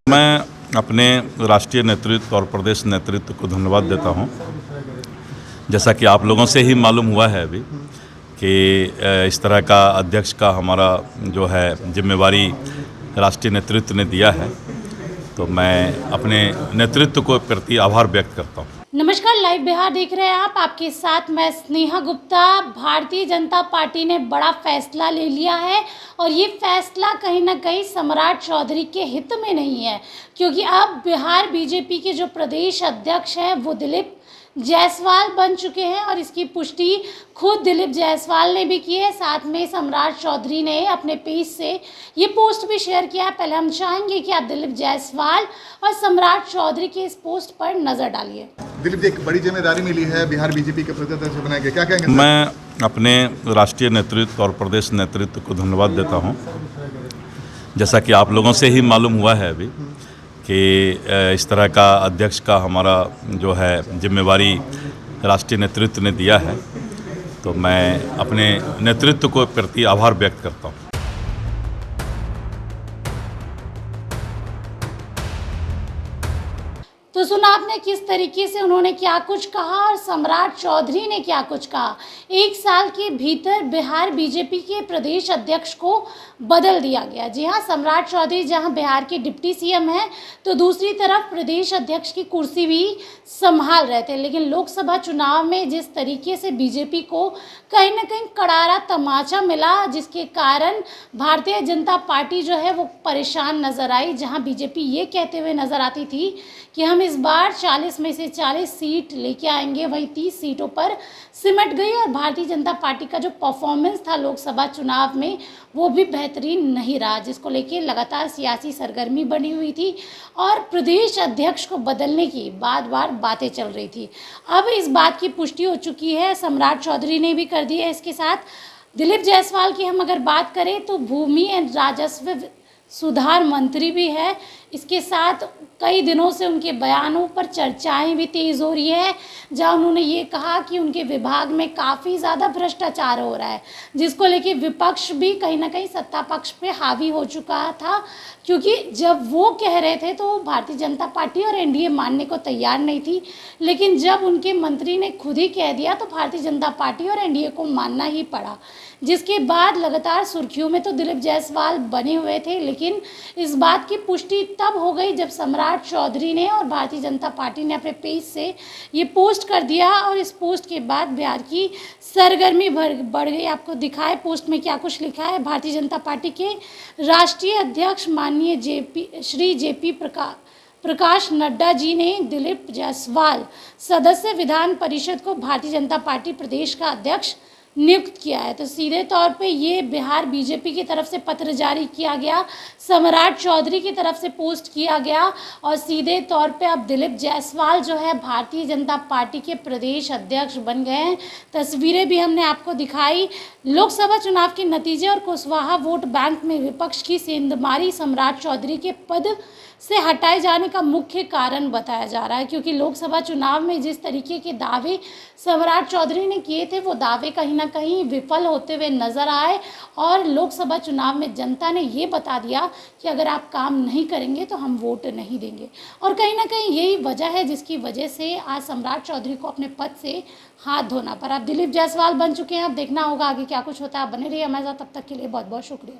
मैं अपने राष्ट्रीय नेतृत्व और प्रदेश नेतृत्व को धन्यवाद देता हूं। जैसा कि आप लोगों से ही मालूम हुआ है अभी कि इस तरह का अध्यक्ष का हमारा जो है जिम्मेवारी राष्ट्रीय नेतृत्व ने दिया है, तो मैं अपने नेतृत्व को प्रति आभार व्यक्त करता हूं। नमस्कार, लाइव बिहार देख रहे हैं आप। आपके साथ मैं स्नेहा गुप्ता। भारतीय जनता पार्टी ने बड़ा फैसला ले लिया है और ये फैसला कहीं ना कहीं सम्राट चौधरी के हित में नहीं है, क्योंकि अब बिहार बीजेपी के जो प्रदेश अध्यक्ष हैं वो दिलीप जायसवाल बन चुके हैं और इसकी पुष्टि खुद दिलीप जायसवाल ने भी की है। साथ में सम्राट चौधरी ने अपने पेज से ये पोस्ट भी शेयर किया है। पहले हम चाहेंगे कि आप दिलीप जायसवाल और सम्राट चौधरी के इस पोस्ट पर नज़र डालिए। दिलीप जी, एक बड़ी जिम्मेदारी मिली है, बिहार बीजेपी के प्रदेश अध्यक्ष बनाएंगे, क्या कहेंगे? मैं अपने राष्ट्रीय नेतृत्व और प्रदेश नेतृत्व को धन्यवाद देता हूं। जैसा कि आप लोगों से ही मालूम हुआ है अभी कि इस तरह का अध्यक्ष का हमारा जो है जिम्मेवारी राष्ट्रीय नेतृत्व ने दिया है, तो मैं अपने नेतृत्व को प्रति आभार व्यक्त करता हूं। तो सुना आपने किस तरीके से उन्होंने क्या कुछ कहा और सम्राट चौधरी ने क्या कुछ कहा। एक साल के भीतर बिहार बीजेपी के प्रदेश अध्यक्ष को बदल दिया गया। जी हाँ, सम्राट चौधरी जहां बिहार के डिप्टी सीएम हैं, तो दूसरी तरफ प्रदेश अध्यक्ष की कुर्सी भी संभाल रहे थे। लेकिन लोकसभा चुनाव में जिस तरीके से बीजेपी को कहीं ना कहीं करारा तमाचा मिला, जिसके कारण भारतीय जनता पार्टी जो है वो परेशान नजर आई। जहां बीजेपी ये कहते हुए नजर आती थी कि हम इस बार 40 में से 40 सीट लेके आएंगे, वहीं 30 सीटों पर सिमट गई। और भारतीय जनता पार्टी का जो परफॉर्मेंस था लोकसभा चुनाव में वो भी बेहतरीन नहीं रहा, जिसको लेके लगातार सियासी सरगर्मी बनी हुई थी और प्रदेश अध्यक्ष को बदलने की बार बार बातें चल रही थी। अब इस बात की पुष्टि हो चुकी है, सम्राट चौधरी ने भी कर दी है। इसके साथ दिलीप जायसवाल की हम अगर बात करें तो भूमि एवं राजस्व सुधार मंत्री भी है। इसके साथ कई दिनों से उनके बयानों पर चर्चाएं भी तेज़ हो रही है, जहां उन्होंने ये कहा कि उनके विभाग में काफ़ी ज़्यादा भ्रष्टाचार हो रहा है, जिसको लेके विपक्ष भी कहीं ना कहीं सत्ता पक्ष पे हावी हो चुका था। क्योंकि जब वो कह रहे थे तो भारतीय जनता पार्टी और एनडीए मानने को तैयार नहीं थी, लेकिन जब उनके मंत्री ने खुद ही कह दिया तो भारतीय जनता पार्टी और एनडीए को मानना ही पड़ा। जिसके बाद लगातार सुर्खियों में तो दिलीप जायसवाल बने हुए थे, लेकिन इस बात की पुष्टि तब हो गई जब सम्राट चौधरी ने और भारतीय जनता पार्टी ने अपने पेज से ये पोस्ट कर दिया। और इस पोस्ट के बाद बिहार की सरगर्मी बढ़ गई। आपको दिखाए पोस्ट में क्या कुछ लिखा है। भारतीय जनता पार्टी के राष्ट्रीय अध्यक्ष माननीय श्री जेपी प्रकाश नड्डा जी ने दिलीप जायसवाल सदस्य विधान परिषद को भारतीय जनता पार्टी प्रदेश का अध्यक्ष नियुक्त किया है। तो सीधे तौर पे ये बिहार बीजेपी की तरफ से पत्र जारी किया गया, सम्राट चौधरी की तरफ से पोस्ट किया गया और सीधे तौर पे अब दिलीप जायसवाल जो है भारतीय जनता पार्टी के प्रदेश अध्यक्ष बन गए हैं। तस्वीरें भी हमने आपको दिखाई। लोकसभा चुनाव के नतीजे और कुशवाहा वोट बैंक में विपक्ष की सेंधमारी सम्राट चौधरी के पद से हटाए जाने का मुख्य कारण बताया जा रहा है, क्योंकि लोकसभा चुनाव में जिस तरीके के दावे सम्राट चौधरी ने किए थे वो दावे कहीं ना कहीं विफल होते हुए नजर आए और लोकसभा चुनाव में जनता ने ये बता दिया कि अगर आप काम नहीं करेंगे तो हम वोट नहीं देंगे। और कहीं ना कहीं यही वजह है जिसकी वजह से आज सम्राट चौधरी को अपने पद से हाथ धोना पड़ा। अब दिलीप जायसवाल बन चुके हैं, अब देखना होगा आगे क्या कुछ होता है। बने रहिए हमारे साथ, तब तक के लिए बहुत बहुत शुक्रिया।